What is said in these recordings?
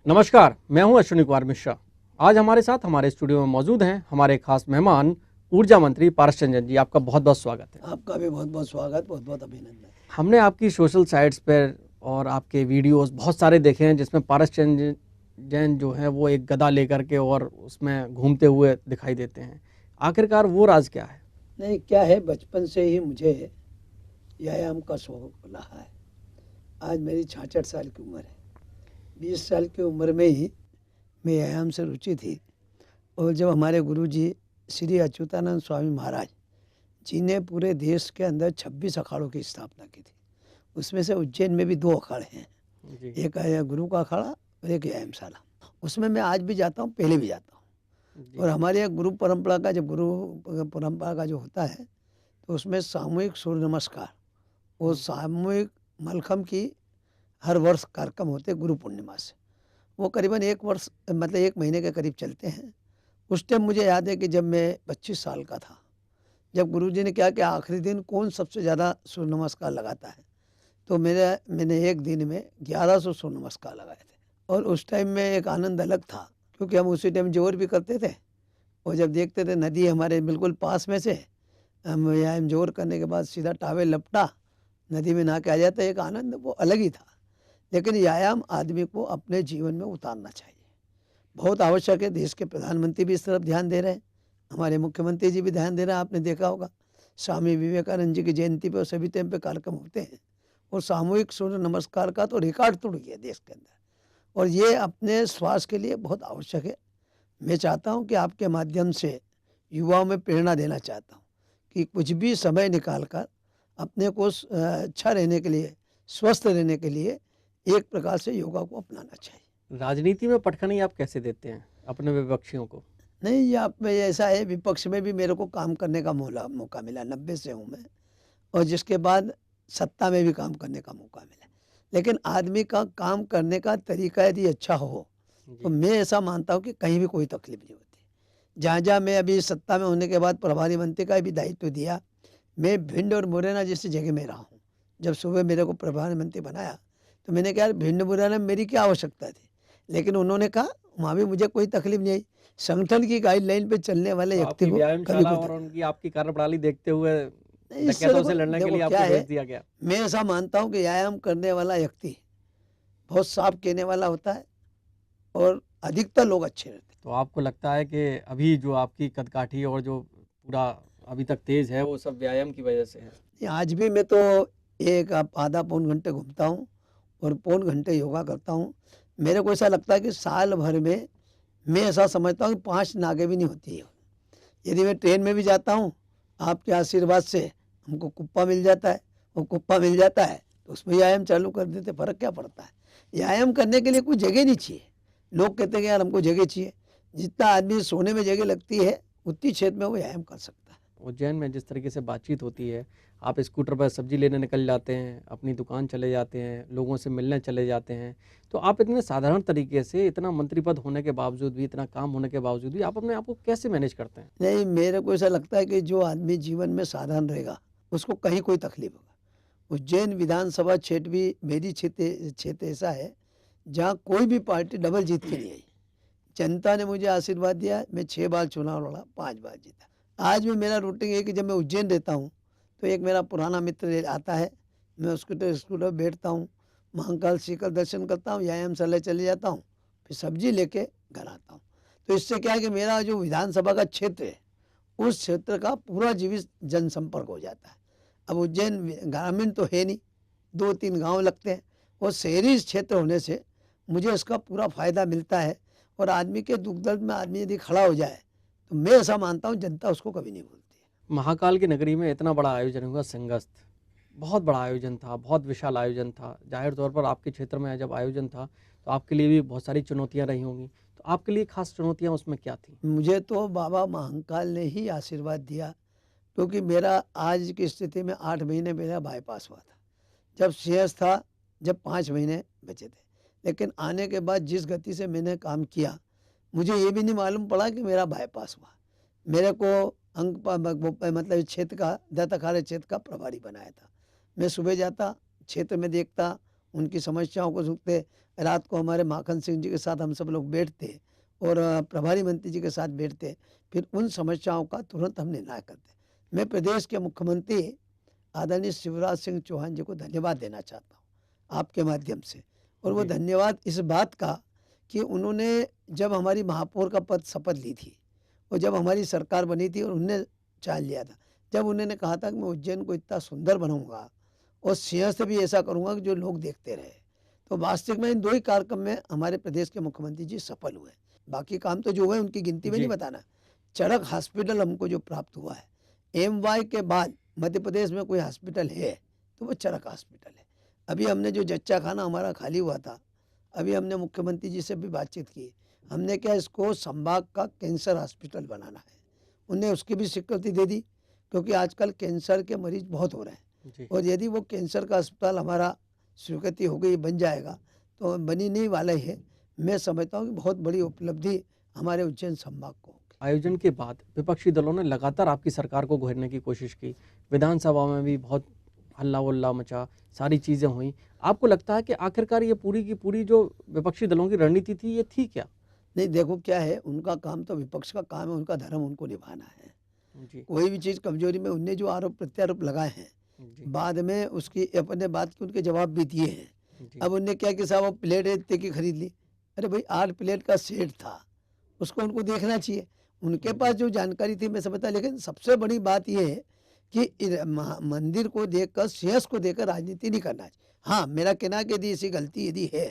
नमस्कार, मैं हूं अश्विनी कुमार मिश्रा। आज हमारे साथ हमारे स्टूडियो में मौजूद हैं हमारे खास मेहमान ऊर्जा मंत्री पारस चंद्र जी। आपका बहुत बहुत स्वागत है। आपका भी बहुत बहुत स्वागत, बहुत बहुत अभिनंदन। हमने आपकी सोशल साइट्स पर और आपके वीडियोस बहुत सारे देखे हैं जिसमें पारस चंद्र जैन जो है वो एक गदा लेकर के और उसमें घूमते हुए दिखाई देते हैं। आखिरकार वो राज क्या है? नहीं, क्या है, बचपन से ही मुझे व्यायाम का शौक रहा है। आज मेरी 66 साल की उम्र है। 20 साल की उम्र में ही मैं व्यायाम से रुचि थी। और जब हमारे गुरुजी श्री अच्युतानंद स्वामी महाराज जी ने पूरे देश के अंदर 26 अखाड़ों की स्थापना की थी, उसमें से उज्जैन में भी 2 अखाड़े हैं। जी। एक है गुरु का अखाड़ा और एक व्यायामशाला। उसमें मैं आज भी जाता हूँ, पहले भी जाता हूँ। जी। और हमारे यहाँ गुरु परंपरा का, जब गुरु परंपरा का जो होता है, तो उसमें सामूहिक सूर्य नमस्कार और सामूहिक मलखम की हर वर्ष कार्यक्रम होते हैं गुरु पूर्णिमा से। वो करीबन 1 वर्ष, मतलब 1 महीने के करीब चलते हैं। उस टाइम मुझे याद है कि जब मैं 25 साल का था, जब गुरुजी ने कहा कि आखिरी दिन कौन सबसे ज़्यादा सूर्य नमस्कार लगाता है, तो मैंने एक दिन में 1100 सूर्य नमस्कार लगाए थे। और उस टाइम में एक आनंद अलग था, क्योंकि हम उसी टाइम जोर भी करते थे। और जब देखते थे नदी हमारे बिल्कुल पास में से, हम व्यायाम जोर करने के बाद सीधा टावेल लपटा नदी में नहा के आ जाता, एक आनंद वो अलग ही था। लेकिन व्यायाम आदमी को अपने जीवन में उतारना चाहिए, बहुत आवश्यक है। देश के प्रधानमंत्री भी इस तरफ ध्यान दे रहे हैं, हमारे मुख्यमंत्री जी भी ध्यान दे रहे हैं। आपने देखा होगा स्वामी विवेकानंद जी की जयंती पर सभी टाइम पे कार्यक्रम होते हैं। और सामूहिक सूर्य नमस्कार का तो रिकॉर्ड तोड़ गया देश के अंदर, और ये अपने स्वास्थ्य के लिए बहुत आवश्यक है। मैं चाहता हूँ कि आपके माध्यम से युवाओं में प्रेरणा देना चाहता हूँ कि कुछ भी समय निकाल कर अपने को अच्छा रहने के लिए, स्वस्थ रहने के लिए एक प्रकार से योगा को अपनाना चाहिए। राजनीति में पटखनी आप कैसे देते हैं अपने विपक्षियों को? नहीं, ये आप में ऐसा है, विपक्ष में भी मेरे को काम करने का मौका मिला। 90 से हूँ मैं, और जिसके बाद सत्ता में भी काम करने का मौका मिला। लेकिन आदमी का काम करने का तरीका यदि अच्छा हो, तो मैं ऐसा मानता हूँ कि कहीं भी कोई तकलीफ नहीं होती। जहाँ जहाँ मैं अभी सत्ता में होने के बाद प्रभारी मंत्री का भी दायित्व दिया, मैं भिंड और मुरैना जैसी जगह में रहा हूँ। जब सुबह मेरे को प्रभारी मंत्री बनाया, तो मैंने कहा भिंड मुरैना में मेरी क्या आवश्यकता थी, लेकिन उन्होंने कहा वहाँ भी मुझे कोई तकलीफ नहीं आई। संगठन की गाइडलाइन पे चलने वाले तो व्यक्ति आपकी को कभी व्यायामशाला कोई और तकलीफ उनकी आपकी कार्यप्रणाली देखते हुए नहीं। इससे डकैतों से लड़ने के देखो लिए क्या आपको है, भेज दिया गया? मैं ऐसा मानता हूँ कि व्यायाम करने वाला व्यक्ति बहुत साफ कहने वाला होता है, और अधिकतर लोग अच्छे रहते तो आपको लगता है कि अभी जो आपकी कदकाठी और जो पूरा अभी तक तेज है वो सब व्यायाम की वजह से है? हैं। आज भी मैं तो एक आधा पौन घंटे घूमता हूँ और पौन घंटे योगा करता हूँ। मेरे को ऐसा लगता है कि साल भर में मैं ऐसा समझता हूँ कि 5 नागे भी नहीं होती है। यदि मैं ट्रेन में भी जाता हूँ, आपके आशीर्वाद से हमको कुप्पा मिल जाता है, वो कुप्पा मिल जाता है तो उसमें व्यायाम चालू कर देते, फर्क क्या पड़ता है। व्यायाम करने के लिए कोई जगह नहीं चाहिए। लोग कहते हैं कि यार हमको जगह चाहिए, जितना आदमी सोने में जगह लगती है उतनी क्षेत्र में वो व्यायाम कर सकता है। उज्जैन में जिस तरीके से बातचीत होती है, आप स्कूटर पर सब्जी लेने निकल जाते हैं, अपनी दुकान चले जाते हैं, लोगों से मिलने चले जाते हैं, तो आप इतने साधारण तरीके से, इतना मंत्री पद होने के बावजूद भी, इतना काम होने के बावजूद भी आप अपने आप को कैसे मैनेज करते हैं? नहीं, मेरे को ऐसा लगता है कि जो आदमी जीवन में साधारण रहेगा उसको कहीं कोई तकलीफ होगा। उज्जैन विधानसभा क्षेत्र भी मेरी क्षेत्र ऐसा है जहाँ कोई भी पार्टी डबल जीत के नहीं आई। जनता ने मुझे आशीर्वाद दिया, मैं 6 बार चुनाव लड़ा, 5 बार जीता। आज भी मेरा रूटीन है कि जब मैं उज्जैन रहता हूँ, तो एक मेरा पुराना मित्र आता है, मैं उसके स्कूटर बैठता हूँ, महाकाल शिखर दर्शन करता हूँ, व्यायामशाला चले जाता हूँ, फिर सब्जी लेके घर आता हूँ। तो इससे क्या है कि मेरा जो विधानसभा का क्षेत्र है, उस क्षेत्र का पूरा जीवित जनसंपर्क हो जाता है। अब उज्जैन ग्रामीण तो है नहीं, 2-3 गांव लगते हैं, और शहरी क्षेत्र होने से मुझे इसका पूरा फायदा मिलता है। और आदमी के दुख दर्द में आदमी यदि खड़ा हो जाए, तो मैं ऐसा मानता हूँ जनता उसको कभी नहीं भूलती है। महाकाल की नगरी में इतना बड़ा आयोजन हुआ, संगस्त, बहुत बड़ा आयोजन था, बहुत विशाल आयोजन था। जाहिर तौर पर आपके क्षेत्र में जब आयोजन था तो आपके लिए भी बहुत सारी चुनौतियां रही होंगी, तो आपके लिए खास चुनौतियां उसमें क्या थी? मुझे तो बाबा महाकाल ने ही आशीर्वाद दिया, क्योंकि मेरा आज की स्थिति में 8 महीने मेरा बाईपास हुआ था। जब शेष था, जब 5 महीने बचे थे, लेकिन आने के बाद जिस गति से मैंने काम किया, मुझे ये भी नहीं मालूम पड़ा कि मेरा बाईपास हुआ। मेरे को मतलब क्षेत्र का, दत्त अखाड़े क्षेत्र का प्रभारी बनाया था। मैं सुबह जाता, क्षेत्र में देखता, उनकी समस्याओं को सुनते। रात को हमारे माखन सिंह जी के साथ हम सब लोग बैठते और प्रभारी मंत्री जी के साथ बैठते, फिर उन समस्याओं का तुरंत हम निर्णय करते। मैं प्रदेश के मुख्यमंत्री आदरणीय शिवराज सिंह चौहान जी को धन्यवाद देना चाहता हूँ आपके माध्यम से। और वो जी। धन्यवाद इस बात का कि उन्होंने जब हमारी महापौर का पद शपथ ली थी और जब हमारी सरकार बनी थी और उनने चाल लिया था, जब उन्होंने कहा था कि मैं उज्जैन को इतना सुंदर बनाऊंगा और सिंहस्थ भी ऐसा करूंगा कि जो लोग देखते रहे, तो वास्तविक में इन दो ही कार्यक्रम में हमारे प्रदेश के मुख्यमंत्री जी सफल हुए। बाकी काम तो जो हुए उनकी गिनती में जी। नहीं बताना। चरक हॉस्पिटल हमको जो प्राप्त हुआ है, एमवाई के बाद मध्य प्रदेश में कोई हॉस्पिटल है तो वो चरक हॉस्पिटल है। अभी हमने जो जच्चा खाना हमारा खाली हुआ था, अभी हमने मुख्यमंत्री जी से भी बातचीत की, हमने क्या इसको संभाग का कैंसर हॉस्पिटल बनाना है। उन्हें उसकी भी स्वीकृति दे दी, क्योंकि आजकल कैंसर के मरीज बहुत हो रहे हैं। जी। और यदि वो कैंसर का अस्पताल हमारा स्वीकृति हो गई, बन जाएगा, तो बनी नहीं वाला है, मैं समझता हूँ कि बहुत बड़ी उपलब्धि हमारे उज्जैन संभाग को होगी। आयोजन के बाद विपक्षी दलों ने लगातार आपकी सरकार को घेरने की कोशिश की, विधानसभा में भी बहुत हल्ला उल्ला मचा, सारी चीज़ें हुई। आपको लगता है कि आखिरकार ये पूरी की पूरी जो विपक्षी दलों की रणनीति थी, ये थी क्या? नहीं, देखो क्या है, उनका काम तो विपक्ष का काम है, उनका धर्म उनको निभाना है। जी। कोई भी चीज़ कमजोरी में उनने जो आरोप प्रत्यारोप लगाए हैं, जी। बाद में उसकी अपने बात के उनके जवाब भी दिए हैं। जी। अब उनने क्या कि साहब वो प्लेट इतने की खरीद ली, अरे भाई 8 प्लेट का सेट था, उसको उनको देखना चाहिए। उनके पास जो जानकारी थी मैं समझता, लेकिन सबसे बड़ी बात ये है कि मंदिर को देखकर, सिंहस्थ को देखकर राजनीति नहीं करना चाहिए। हाँ, मेरा कहना है कि यदि ऐसी गलती यदि है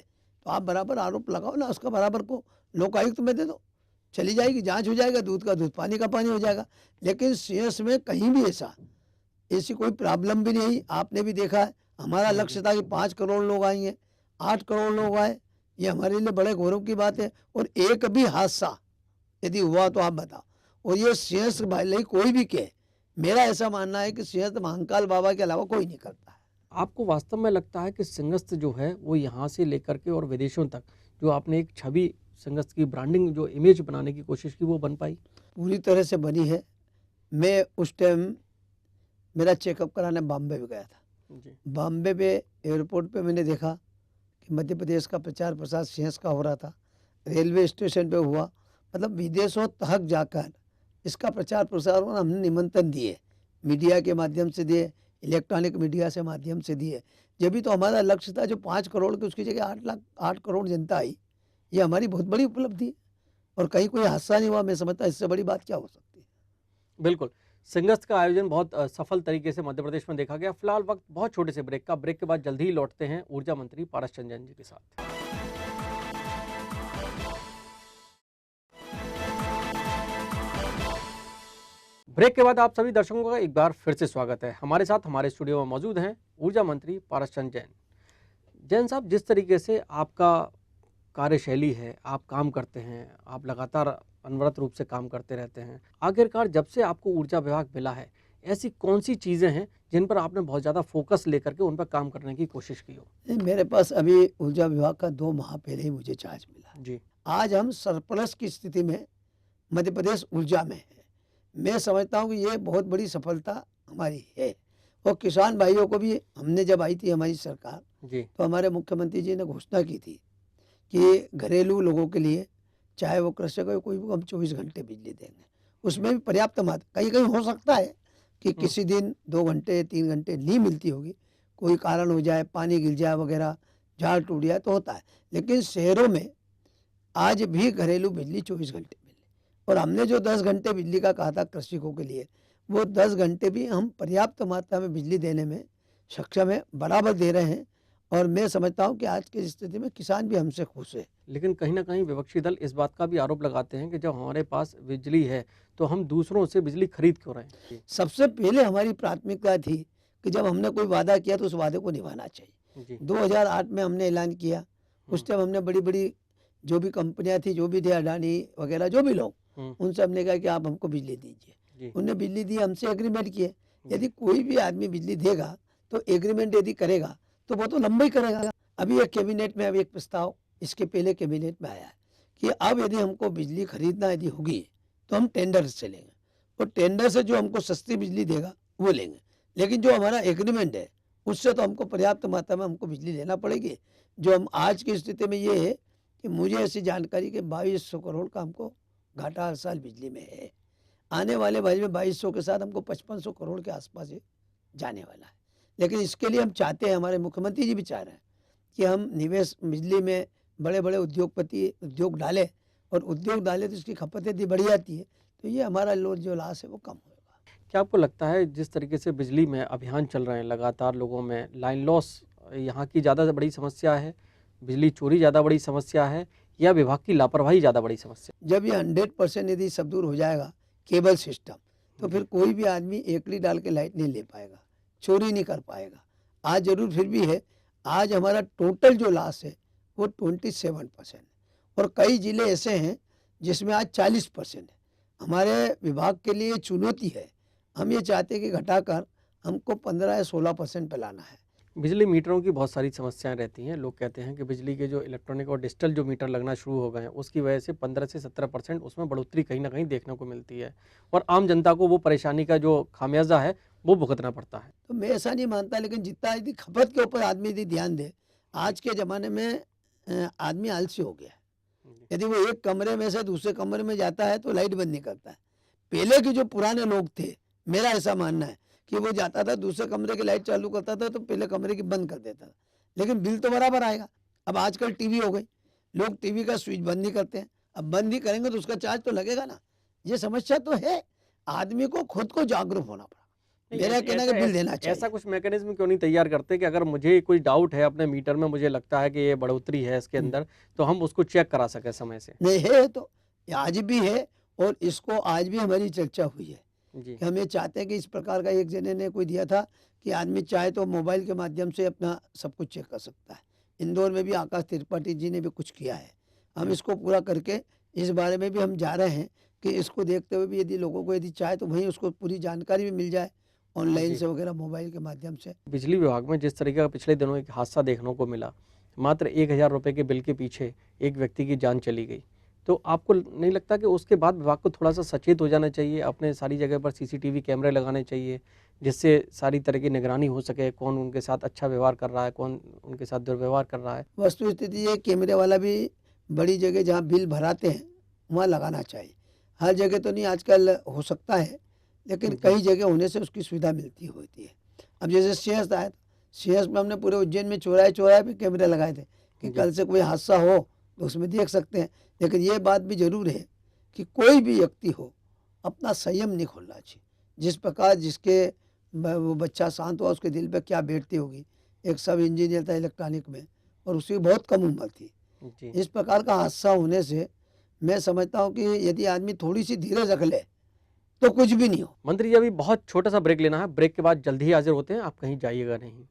तो आप बराबर आरोप लगाओ ना, उसका बराबर को लोकायुक्त में दे दो, चली जाएगी, जांच हो जाएगा, दूध का दूध पानी का पानी हो जाएगा। लेकिन सिंहस्थ में कहीं भी ऐसी कोई प्रॉब्लम भी नहीं। आपने भी देखा है, हमारा लक्ष्य था कि 5 करोड़ लोग आएंगे, 8 करोड़ लोग आए, ये हमारे लिए बड़े गौरव की बात है। और एक भी हादसा यदि हुआ तो आप बताओ, और ये सिंहस्थ भले कोई भी कहे, मेरा ऐसा मानना है कि सिंहस्थ महाकाल बाबा के अलावा कोई नहीं करता है। आपको वास्तव में लगता है कि सिंहस्थ जो है वो यहाँ से लेकर के और विदेशों तक जो आपने एक छवि सिंहस्थ की ब्रांडिंग जो इमेज बनाने की कोशिश की, वो बन पाई? पूरी तरह से बनी है। मैं उस टाइम मेरा चेकअप कराने बॉम्बे भी गया था। जी। बॉम्बे पे एयरपोर्ट पे मैंने देखा कि मध्य प्रदेश का प्रचार प्रसार सिंहस्थ का हो रहा था, रेलवे स्टेशन पे हुआ, मतलब विदेशों तक जाकर इसका प्रचार प्रसार होना। हमने निमंत्रण दिए, मीडिया के माध्यम से दिए, इलेक्ट्रॉनिक मीडिया से माध्यम से दिए। जब भी तो हमारा लक्ष्य था, जो 5 करोड़ की उसकी जगह 8 करोड़ जनता आई, ये हमारी बहुत बड़ी उपलब्धि है। और कहीं कोई हादसा नहीं हुआ, मैं समझता इससे बड़ी बात क्या हो सकती है। बिल्कुल, सिंहस्थ का आयोजन बहुत सफल तरीके से मध्य प्रदेश में देखा गया। फिलहाल वक्त बहुत छोटे से ब्रेक का, ब्रेक के बाद जल्दी ही लौटते हैं ऊर्जा मंत्री पारस चंद्र जी के साथ। ब्रेक के बाद आप सभी दर्शकों का एक बार फिर से स्वागत है। हमारे साथ हमारे स्टूडियो में मौजूद हैं ऊर्जा मंत्री पारस चंद्र जैन। जैन साहब, जिस तरीके से आपका कार्यशैली है, आप काम करते हैं, आप लगातार अनवरत रूप से काम करते रहते हैं, आखिरकार जब से आपको ऊर्जा विभाग मिला है, ऐसी कौन सी चीज़ें हैं जिन पर आपने बहुत ज़्यादा फोकस लेकर के उन पर काम करने की कोशिश की हो? नहीं, मेरे पास अभी ऊर्जा विभाग का 2 माह पहले ही मुझे चार्ज मिला। जी। आज हम सरप्लस की स्थिति में मध्य प्रदेश ऊर्जा में है। मैं समझता हूँ कि ये बहुत बड़ी सफलता हमारी है। और किसान भाइयों को भी, हमने जब आई थी हमारी सरकार, जी। तो हमारे मुख्यमंत्री जी ने घोषणा की थी कि घरेलू लोगों के लिए, चाहे वो कृषक हो कोई भी, हम 24 घंटे बिजली देंगे। उसमें भी पर्याप्त मात्रा, कहीं कहीं हो सकता है कि किसी दिन 2 घंटे 3 घंटे नहीं मिलती होगी, कोई कारण हो जाए, पानी गिर जाए वगैरह, झाड़ टूट जाए तो होता है। लेकिन शहरों में आज भी घरेलू बिजली 24 घंटे मिले। और हमने जो 10 घंटे बिजली का कहा था कृषकों के लिए, वो 10 घंटे भी हम पर्याप्त मात्रा में बिजली देने में सक्षम है, बराबर दे रहे हैं। और मैं समझता हूँ कि आज की स्थिति में किसान भी हमसे खुश है। लेकिन कहीं ना कहीं विपक्षी दल इस बात का भी आरोप लगाते हैं कि जब हमारे पास बिजली है तो हम दूसरों से बिजली खरीद क्यों रहे हैं? सबसे पहले हमारी प्राथमिकता थी कि जब हमने कोई वादा किया तो उस वादे को निभाना चाहिए। जी। 2008 में हमने ऐलान किया, उस टाइम हमने बड़ी बड़ी जो भी कंपनियां थी, जो भी थे, अडानी वगैरह जो भी लोग, उनसे हमने कहा कि आप हमको बिजली दीजिए। जी। उनने बिजली दी, हमसे एग्रीमेंट किए। यदि कोई भी आदमी बिजली देगा तो एग्रीमेंट यदि करेगा तो वो तो लंबा ही करेगा। अभी एक कैबिनेट में, अभी एक प्रस्ताव इसके पहले कैबिनेट में आया है कि अब यदि हमको बिजली खरीदना यदि होगी तो हम टेंडर से लेंगे, और टेंडर से जो हमको सस्ती बिजली देगा वो लेंगे। लेकिन जो हमारा एग्रीमेंट है उससे तो हमको पर्याप्त मात्रा में हमको बिजली लेना पड़ेगी। जो हम आज की स्थिति में ये है कि मुझे ऐसी जानकारी कि 2200 करोड़ का हमको घाटा हर साल बिजली में है। आने वाले बजट में 2200 के साथ हमको 5500 करोड़ के आसपास ये जाने वाला है। लेकिन इसके लिए हम चाहते हैं, हमारे मुख्यमंत्री जी भी चाह रहे हैं कि हम निवेश बिजली में बड़े-बड़े उद्योगपति उद्योग डालें, और उद्योग डालें तो इसकी खपत यदि बढ़ जाती है तो ये हमारा जो लॉस है वो कम होगा। क्या आपको लगता है जिस तरीके से बिजली में अभियान चल रहे हैं लगातार, लोगों में लाइन लॉस यहाँ की ज़्यादा बड़ी समस्या है, बिजली चोरी ज़्यादा बड़ी समस्या है, या विभाग की लापरवाही ज़्यादा बड़ी समस्या? जब ये 100% यदि सब दूर हो जाएगा केबल सिस्टम, तो फिर कोई भी आदमी एकड़ी डाल के लाइट नहीं ले पाएगा, चोरी नहीं कर पाएगा। आज जरूर फिर भी है, आज हमारा टोटल जो लॉस है वो 27% और कई जिले ऐसे हैं जिसमें आज 40% है। हमारे विभाग के लिए चुनौती है। हम ये चाहते हैं कि घटाकर हमको 15 या 16% पे लाना है। बिजली मीटरों की बहुत सारी समस्याएं रहती हैं। लोग कहते हैं कि बिजली के जो इलेक्ट्रॉनिक और डिजिटल जो मीटर लगना शुरू हो गए हैं, उसकी वजह से 15 से 17% उसमें बढ़ोतरी कहीं ना कहीं देखने को मिलती है, और आम जनता को वो परेशानी का जो खामियाजा है वो भुगतना पड़ता है। तो मैं ऐसा नहीं मानता, लेकिन जितना यदि खपत के ऊपर आदमी यदि ध्यान दे, आज के ज़माने में आदमी आलसी हो गया है। यदि वो एक कमरे में से दूसरे कमरे में जाता है तो लाइट बंद नहीं करता है। पहले के जो पुराने लोग थे, मेरा ऐसा मानना है कि वो जाता था दूसरे कमरे की लाइट चालू करता था तो पहले कमरे की बंद कर देता था, लेकिन बिल तो बराबर आएगा। अब आजकल टीवी हो गई, लोग टीवी का स्विच बंद नहीं करते हैं। अब बंद नहीं करेंगे तो उसका चार्ज तो लगेगा ना। ये समस्या तो है, आदमी को खुद को जागरूक होना पड़ा। नहीं, मेरा कहना है कि बिल देना ऐसा चाहिए। कुछ मैकेनिज्म क्यों नहीं तैयार करते कि अगर मुझे कोई डाउट है अपने मीटर में, मुझे लगता है कि ये बढ़ोतरी है इसके अंदर, तो हम उसको चेक करा सके समय से? नहीं है तो ये आज भी है, और इसको आज भी हमारी चर्चा हुई है जी कि हम ये चाहते हैं कि इस प्रकार का एक जने ने कोई दिया था कि आदमी चाहे तो मोबाइल के माध्यम से अपना सब कुछ चेक कर सकता है। इंदौर में भी आकाश त्रिपाठी जी ने भी कुछ किया है। हम इसको पूरा करके इस बारे में भी हम जा रहे हैं कि इसको देखते हुए भी यदि लोगों को यदि चाहे तो वहीं उसको पूरी जानकारी भी मिल जाए ऑनलाइन जी। से वगैरह मोबाइल के माध्यम से। बिजली विभाग में जिस तरीके का पिछले दिनों एक हादसा देखने को मिला, मात्र 1000 रुपये के बिल के पीछे एक व्यक्ति की जान चली गई, तो आपको नहीं लगता कि उसके बाद विभाग को थोड़ा सा सचेत हो जाना चाहिए, अपने सारी जगह पर सीसीटीवी कैमरे लगाने चाहिए, जिससे सारी तरह की निगरानी हो सके, कौन उनके साथ अच्छा व्यवहार कर रहा है, कौन उनके साथ दुर्व्यवहार कर रहा है? वस्तु स्थिति ये कैमरे वाला भी बड़ी जगह जहाँ बिल भराते हैं वहाँ लगाना चाहिए। हर जगह तो नहीं आजकल हो सकता है, लेकिन कई जगह होने से उसकी सुविधा मिलती होती है। अब जैसे सीएस आया, सीएस में हमने पूरे उज्जैन में चौराहे चौराहे पे कैमरे लगाए थे कि कल से कोई हादसा हो तो उसमें देख सकते हैं। लेकिन ये बात भी जरूर है कि कोई भी व्यक्ति हो अपना संयम नहीं खोलना चाहिए। जिस प्रकार जिसके वो बच्चा शांत हुआ उसके दिल पे क्या बैठती होगी। एक सब इंजीनियर था इलेक्ट्रॉनिक में और उसकी बहुत कम उम्र थी। जी इस प्रकार का हादसा होने से मैं समझता हूँ कि यदि आदमी थोड़ी सी धीरज रख ले तो कुछ भी नहीं हो। मंत्री जी, अभी बहुत छोटा सा ब्रेक लेना है, ब्रेक के बाद जल्दी ही हाजिर होते हैं, आप कहीं जाइएगा नहीं।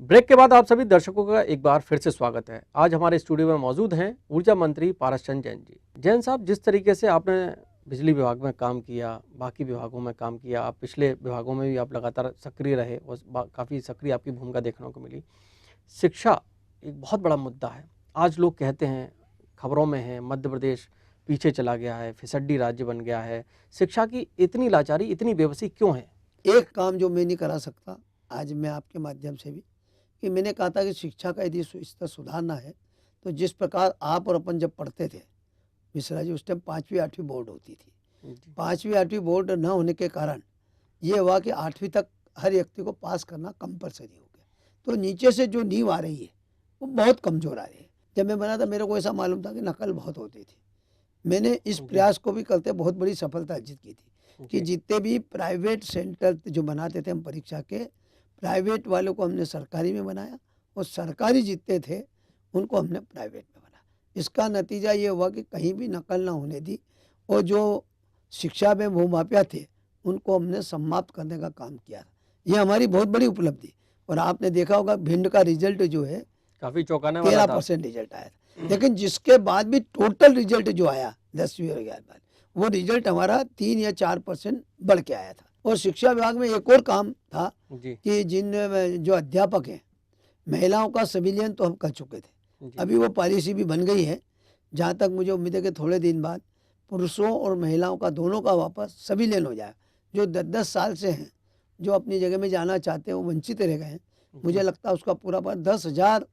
ब्रेक के बाद आप सभी दर्शकों का एक बार फिर से स्वागत है। आज हमारे स्टूडियो में मौजूद हैं ऊर्जा मंत्री पारस चंद जैन जी। जैन साहब, जिस तरीके से आपने बिजली विभाग में काम किया, बाकी विभागों में काम किया, आप पिछले विभागों में भी आप लगातार सक्रिय रहे और काफ़ी सक्रिय आपकी भूमिका देखने को मिली। शिक्षा एक बहुत बड़ा मुद्दा है। आज लोग कहते हैं, खबरों में है, मध्य प्रदेश पीछे चला गया है, फिसड्डी राज्य बन गया है। शिक्षा की इतनी लाचारी, इतनी बेबसी क्यों है? एक काम जो मैं नहीं करा सकता आज मैं आपके माध्यम से भी, कि मैंने कहा था कि शिक्षा का यदि स्तर सुधारना है तो जिस प्रकार आप और अपन जब पढ़ते थे मिश्रा जी, उस टाइम 5वीं 8वीं बोर्ड होती थी। जी 5वीं 8वीं बोर्ड न होने के कारण ये हुआ कि 8वीं तक हर व्यक्ति को पास करना कंपलसरी हो गया। तो नीचे से जो नींव आ रही है वो बहुत कमज़ोर आ रही है। जब मैं बना था मेरे को ऐसा मालूम था कि नकल बहुत होती थी। मैंने इस प्रयास को भी करते बहुत बड़ी सफलता अर्जित की थी कि जितने भी प्राइवेट सेंटर जो बनाते थे हम परीक्षा के, प्राइवेट वालों को हमने सरकारी में बनाया और सरकारी जितने थे उनको हमने प्राइवेट में बनाया। इसका नतीजा ये हुआ कि कहीं भी नकल ना होने दी और जो शिक्षा में भूमाफिया थे उनको हमने समाप्त करने का काम किया। ये हमारी बहुत बड़ी उपलब्धि। और आपने देखा होगा भिंड का रिजल्ट जो है काफ़ी चौंकाने वाला था। 13% रिजल्ट आया था, लेकिन जिसके बाद भी टोटल रिजल्ट जो आया 10वीं और 11वीं बाद वो रिजल्ट हमारा 3 या 4% बढ़ के आया था। और शिक्षा विभाग में एक और काम था जी कि जिन जो अध्यापक हैं महिलाओं का संविलियन तो हम कर चुके थे। जी अभी वो पॉलिसी भी बन गई है। जहाँ तक मुझे उम्मीद है कि थोड़े दिन बाद पुरुषों और महिलाओं का दोनों का वापस सभी लेन हो जाए। जो 10-10 साल से हैं, जो अपनी जगह में जाना चाहते हैं, वो वंचित रह गए हैं। मुझे लगता है उसका पूरा 10,000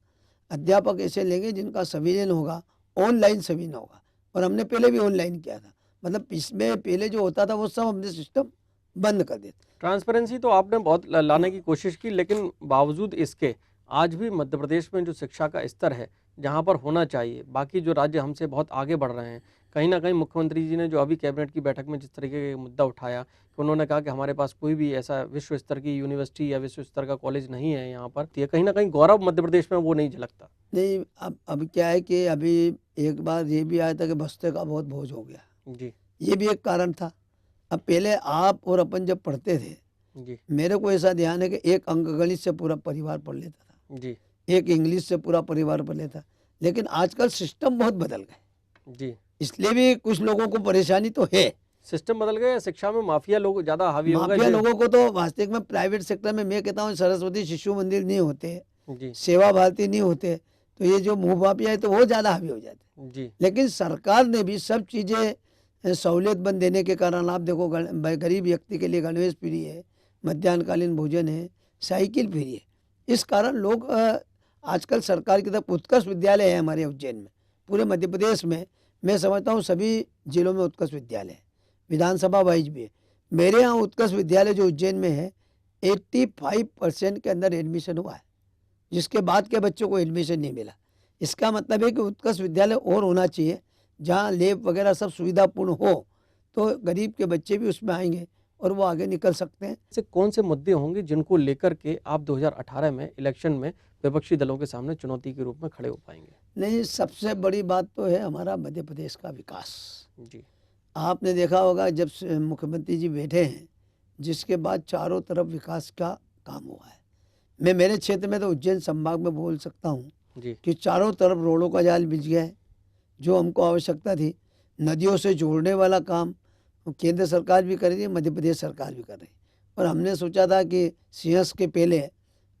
अध्यापक ऐसे लेंगे जिनका संविलियन होगा, ऑनलाइन संविलियन होगा। और हमने पहले भी ऑनलाइन किया था, मतलब इसमें पहले जो होता था वो सब हमने सिस्टम बंद कर दिया। ट्रांसपेरेंसी तो आपने बहुत लाने की कोशिश की, लेकिन बावजूद इसके आज भी मध्य प्रदेश में जो शिक्षा का स्तर है, जहाँ पर होना चाहिए, बाकी जो राज्य हमसे बहुत आगे बढ़ रहे हैं, कहीं ना कहीं मुख्यमंत्री जी ने जो अभी कैबिनेट की बैठक में जिस तरीके का मुद्दा उठाया कि उन्होंने कहा कि हमारे पास कोई भी ऐसा विश्व स्तर की यूनिवर्सिटी या विश्व स्तर का कॉलेज नहीं है यहाँ पर, तो ये कहीं ना कहीं गौरव मध्य प्रदेश में वो नहीं झलकता। नहीं, अब क्या है कि अभी एक बार ये भी आया था कि बस्ते का बहुत बोझ हो गया, जी ये भी एक कारण था। अब पहले आप और अपन जब पढ़ते थे, जी मेरे को ऐसा ध्यान है कि एक अंक गणित से पूरा परिवार पढ़ लेता था, जी एक इंग्लिश से पूरा परिवार पढ़ लेता। लेकिन आजकल सिस्टम बहुत बदल गए, जी इसलिए भी कुछ लोगों को परेशानी तो है। सिस्टम बदल गया, शिक्षा में माफिया लोग ज्यादा हावी हो गए। माफिया लोगों को तो वास्तविक में प्राइवेट सेक्टर में मैं कहता हूँ सरस्वती शिशु मंदिर नहीं होते, जी सेवा भारती नहीं होते, तो ये जो मुँह माफिया है तो वो ज़्यादा हावी हो जाते। जी लेकिन सरकार ने भी सब चीज़ें सहूलियत बंद देने के कारण आप देखो, गरीब व्यक्ति के लिए गणवेश फ्री है, मध्याह्नकालीन भोजन है, साइकिल फ्री है। इस कारण लोग आजकल सरकार की तरफ उत्कर्ष विद्यालय है हमारे उज्जैन में, पूरे मध्य प्रदेश में मैं समझता हूँ सभी जिलों में उत्कर्ष विद्यालय है, विधानसभा वाइज भी है। मेरे यहाँ उत्कर्ष विद्यालय जो उज्जैन में है 85% के अंदर एडमिशन हुआ है, जिसके बाद के बच्चों को एडमिशन नहीं मिला। इसका मतलब है कि उत्कर्ष विद्यालय और होना चाहिए, जहाँ लैब वगैरह सब सुविधापूर्ण हो, तो गरीब के बच्चे भी उसमें आएंगे और वो आगे निकल सकते हैं। ऐसे कौन से मुद्दे होंगे जिनको लेकर के आप 2018 में इलेक्शन में विपक्षी दलों के सामने चुनौती के रूप में खड़े हो पाएंगे? नहीं, सबसे बड़ी बात तो है हमारा मध्य प्रदेश का विकास। जी आपने देखा होगा जब से मुख्यमंत्री जी बैठे हैं, जिसके बाद चारों तरफ विकास का काम हुआ है। मैं मेरे क्षेत्र में तो उज्जैन संभाग में बोल सकता हूँ जी कि चारों तरफ रोडों का जाल बिछ गया है, जो हमको आवश्यकता थी। नदियों से जोड़ने वाला काम केंद्र सरकार भी कर रही है, मध्य प्रदेश सरकार भी कर रही है। और हमने सोचा था कि सिंहस्थ के पहले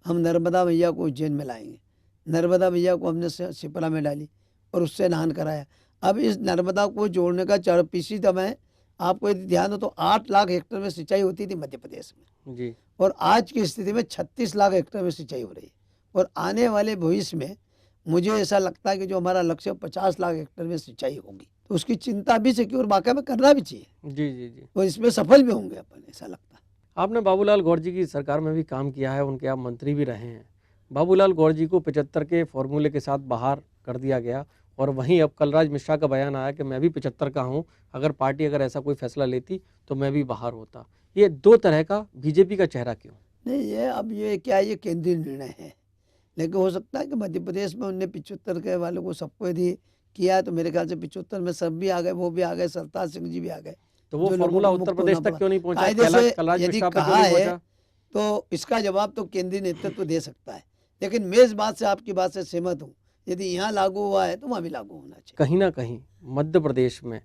हम नर्मदा मैया को उज्जैन में लाएंगे। नर्मदा मैया को हमने शिप्रा में डाली और उससे स्नान कराया। अब इस नर्मदा को जोड़ने का पिछली समय आपको यदि ध्यान हो तो 8 लाख हेक्टेयर में सिंचाई होती थी मध्य प्रदेश में, जी और आज की स्थिति में 36 लाख हेक्टेयर में सिंचाई हो रही है। और आने वाले भविष्य में मुझे ऐसा लगता है कि जो हमारा लक्ष्य 50 लाख हेक्टेयर में सिंचाई होगी, तो उसकी चिंता भी सिक्योर वाकई में करना भी चाहिए, जी जी जी और इसमें सफल भी होंगे अपन, ऐसा लगता है। आपने बाबूलाल गौर जी की सरकार में भी काम किया है, उनके आप मंत्री भी रहे हैं। बाबूलाल गौर जी को 75 के फॉर्मूले के साथ बाहर कर दिया गया, और वहीं अब कलराज मिश्रा का बयान आया कि मैं भी 75 का हूं, अगर पार्टी अगर ऐसा कोई फैसला लेती तो मैं भी बाहर होता। ये दो तरह का बीजेपी का चेहरा क्यों? नहीं, ये अब ये क्या, ये केंद्रीय निर्णय है, लेकिन हो सकता है कि मध्य प्रदेश में उनने 75 के वालों को सबको यदि किया है, तो मेरे ख्याल से 75 में सब भी आ गए, वो भी आ गए, सरताज सिंह जी भी आ गए। तो वो जो लोगों फॉर्मूला को उत्तर मुक्त प्रदेश होना तक पड़ा, क्यों नहीं पहुंचा? कायदे से कलराज यदि मिश्रा पे क्यों कहा नहीं है पहुंचा? तो इसका जवाब तो केंद्रीय नेतृत्व दे सकता है। लेकिन मैं इस बात से, आपकी बात से सहमत हूँ, यदि यहाँ लागू हुआ है तो वहाँ भी लागू होना चाहिए। कहीं ना कहीं मध्य प्रदेश में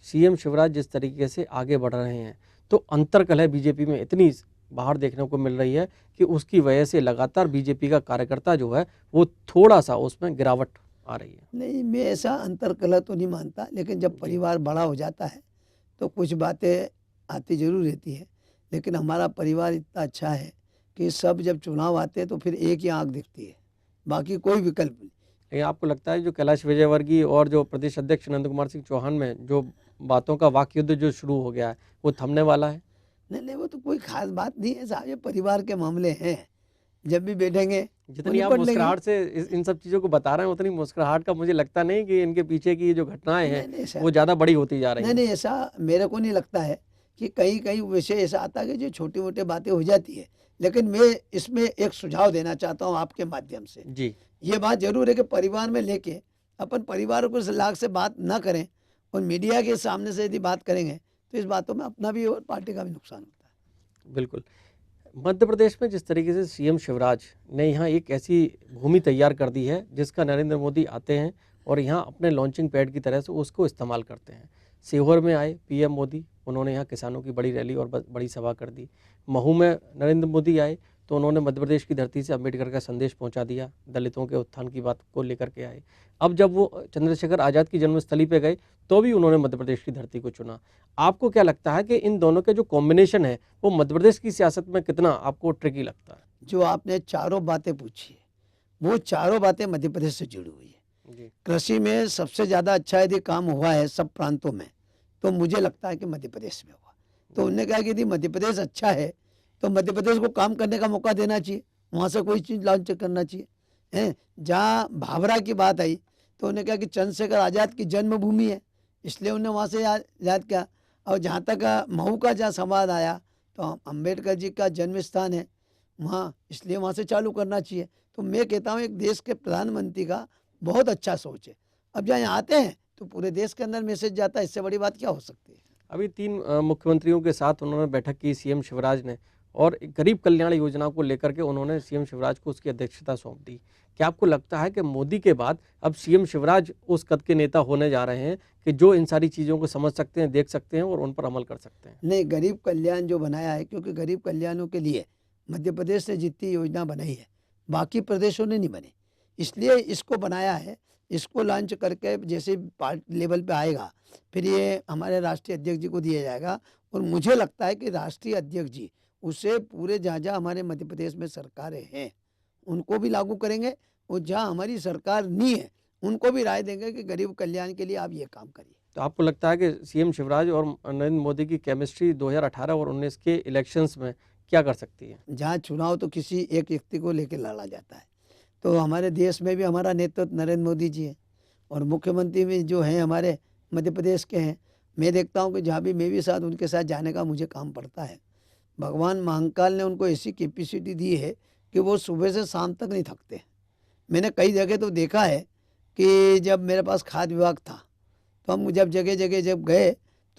सीएम शिवराज जिस तरीके से आगे बढ़ रहे हैं, तो अंतर्कलह बीजेपी में इतनी बाहर देखने को मिल रही है कि उसकी वजह से लगातार बीजेपी का कार्यकर्ता जो है वो थोड़ा सा उसमें गिरावट आ रही है। नहीं, मैं ऐसा अंतर्कलह तो नहीं मानता, लेकिन जब परिवार बड़ा हो जाता है तो कुछ बातें आती जरूर रहती है। लेकिन हमारा परिवार इतना अच्छा है कि सब जब चुनाव आते हैं तो फिर एक ही आंख दिखती है, बाकी कोई विकल्प नहीं। लेकिन आपको लगता है जो कैलाश विजयवर्गीय और जो प्रदेश अध्यक्ष नंद कुमार सिंह चौहान में जो बातों का वाक युद्ध जो शुरू हो गया है, वो थमने वाला है? नहीं नहीं, वो तो कोई खास बात नहीं है साहब, ये परिवार के मामले हैं, जब भी बैठेंगे वो जितनी आप निपट लेंगे। मुस्कुराहट से इन सब चीज़ों को बता रहे हैं, उतनी मुस्कुराहट का मुझे लगता नहीं कि इनके पीछे की जो घटनाएं हैं नहीं नहीं, ऐसा वो ज़्यादा बड़ी होती जा रही नहीं हैं। नहीं, ऐसा मेरे को नहीं लगता है कि कहीं कहीं वैसे ऐसा आता है कि जो छोटी मोटी बातें हो जाती है। लेकिन मैं इसमें एक सुझाव देना चाहता हूँ आपके माध्यम से। जी ये बात जरूर है कि परिवार में लेके अपन परिवार को इस लाख से बात ना करें, और मीडिया के सामने से यदि बात करेंगे तो इस बातों में अपना भी और पार्टी का भी नुकसान होता है। बिल्कुल। मध्य प्रदेश में जिस तरीके से सीएम शिवराज ने यहाँ एक ऐसी भूमि तैयार कर दी है जिसका नरेंद्र मोदी आते हैं और यहाँ अपने लॉन्चिंग पैड की तरह से उसको इस्तेमाल करते हैं। सीहोर में आए पीएम मोदी, उन्होंने यहाँ किसानों की बड़ी रैली और बड़ी सभा कर दी। महू में नरेंद्र मोदी आए तो उन्होंने मध्य प्रदेश की धरती से अम्बेडकर का संदेश पहुंचा दिया, दलितों के उत्थान की बात को लेकर के आए। अब जब वो चंद्रशेखर आज़ाद की जन्मस्थली पे गए तो भी उन्होंने मध्य प्रदेश की धरती को चुना। आपको क्या लगता है कि इन दोनों के जो कॉम्बिनेशन है वो मध्य प्रदेश की सियासत में कितना आपको ट्रिकी लगता है? जो आपने चारों बातें पूछी है, वो चारों बातें मध्य प्रदेश से जुड़ी हुई है। जी। कृषि में सबसे ज़्यादा अच्छा यदि काम हुआ है सब प्रांतों में, तो मुझे लगता है कि मध्य प्रदेश में हुआ। तो उन्होंने कहा कि यदि मध्य प्रदेश अच्छा है तो मध्य प्रदेश को काम करने का मौका देना चाहिए, वहाँ से कोई चीज़ लॉन्च करना चाहिए। हैं, जहाँ भाभरा की बात आई तो उन्होंने कहा कि चंद्रशेखर आज़ाद की जन्मभूमि है, इसलिए उन्होंने वहाँ से याद किया। और जहाँ तक महू का जहाँ संवाद आया तो अम्बेडकर जी का जन्म स्थान है वहाँ, इसलिए वहाँ से चालू करना चाहिए। तो मैं कहता हूँ एक देश के प्रधानमंत्री का बहुत अच्छा सोच है। अब जहाँ यहाँ आते हैं तो पूरे देश के अंदर मैसेज जाता है, इससे बड़ी बात क्या हो सकती है। अभी 3 मुख्यमंत्रियों के साथ उन्होंने बैठक की सीएम शिवराज ने, और गरीब कल्याण योजना को लेकर के उन्होंने सीएम शिवराज को उसकी अध्यक्षता सौंप दी। क्या आपको लगता है कि मोदी के बाद अब सीएम शिवराज उस कद के नेता होने जा रहे हैं कि जो इन सारी चीज़ों को समझ सकते हैं, देख सकते हैं और उन पर अमल कर सकते हैं? नहीं, गरीब कल्याण जो बनाया है, क्योंकि गरीब कल्याणों के लिए मध्य प्रदेश ने जितनी योजना बनाई है बाकी प्रदेशों ने नहीं बनी, इसलिए इसको बनाया है। इसको लॉन्च करके जैसे पार्टी लेवल पे आएगा फिर ये हमारे राष्ट्रीय अध्यक्ष जी को दिया जाएगा। और मुझे लगता है कि राष्ट्रीय अध्यक्ष जी उसे पूरे जहाँ जहाँ हमारे मध्य प्रदेश में सरकारें हैं उनको भी लागू करेंगे, और जहाँ हमारी सरकार नहीं है उनको भी राय देंगे कि गरीब कल्याण के लिए आप ये काम करिए। तो आपको लगता है कि सीएम शिवराज और नरेंद्र मोदी की केमिस्ट्री 2018 और 19 के इलेक्शंस में क्या कर सकती है? जहाँ चुनाव तो किसी एक व्यक्ति को लेकर लड़ा जाता है, तो हमारे देश में भी हमारा नेतृत्व नरेंद्र मोदी जी है और मुख्यमंत्री भी जो हैं हमारे मध्य प्रदेश के हैं। मैं देखता हूँ कि जहाँ भी मैं भी साथ उनके साथ जाने का मुझे काम पड़ता है। भगवान महाकाल ने उनको ऐसी कैपेसिटी दी है कि वो सुबह से शाम तक नहीं थकते। मैंने कई जगह तो देखा है कि जब मेरे पास खाद्य विभाग था तो हम जब जगह जगह जब गए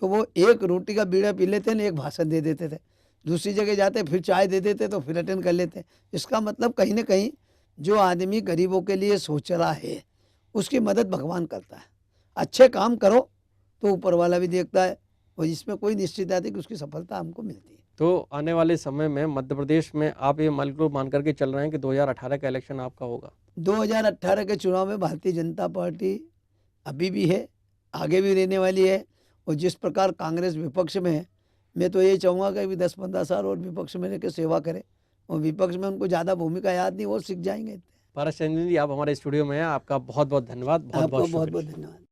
तो वो एक रोटी का बीड़ा पी लेते न, एक भाषण दे देते थे, दूसरी जगह जाते फिर चाय दे देते तो फिर अटेंड कर लेते। इसका मतलब कहीं ना कहीं जो आदमी गरीबों के लिए सोच रहा है उसकी मदद भगवान करता है। अच्छे काम करो तो ऊपर वाला भी देखता है और इसमें कोई निश्चित है कि उसकी सफलता हमको मिलती है। तो आने वाले समय में मध्य प्रदेश में आप ये मान करके चल रहे हैं कि 2018 का इलेक्शन आपका होगा? 2018 के चुनाव में भारतीय जनता पार्टी अभी भी है, आगे भी रहने वाली है। और जिस प्रकार कांग्रेस विपक्ष में है, मैं तो ये चाहूँगा कि अभी 10-15 साल और विपक्ष में रह के सेवा करें, और विपक्ष में उनको ज़्यादा भूमिका याद नहीं, वो सीख जाएंगे। पारस चंद्र जी, आप हमारे स्टूडियो में हैं, आपका बहुत बहुत धन्यवाद। बहुत आपको बहुत बहुत शुक्रिया। बहुत धन्यवाद।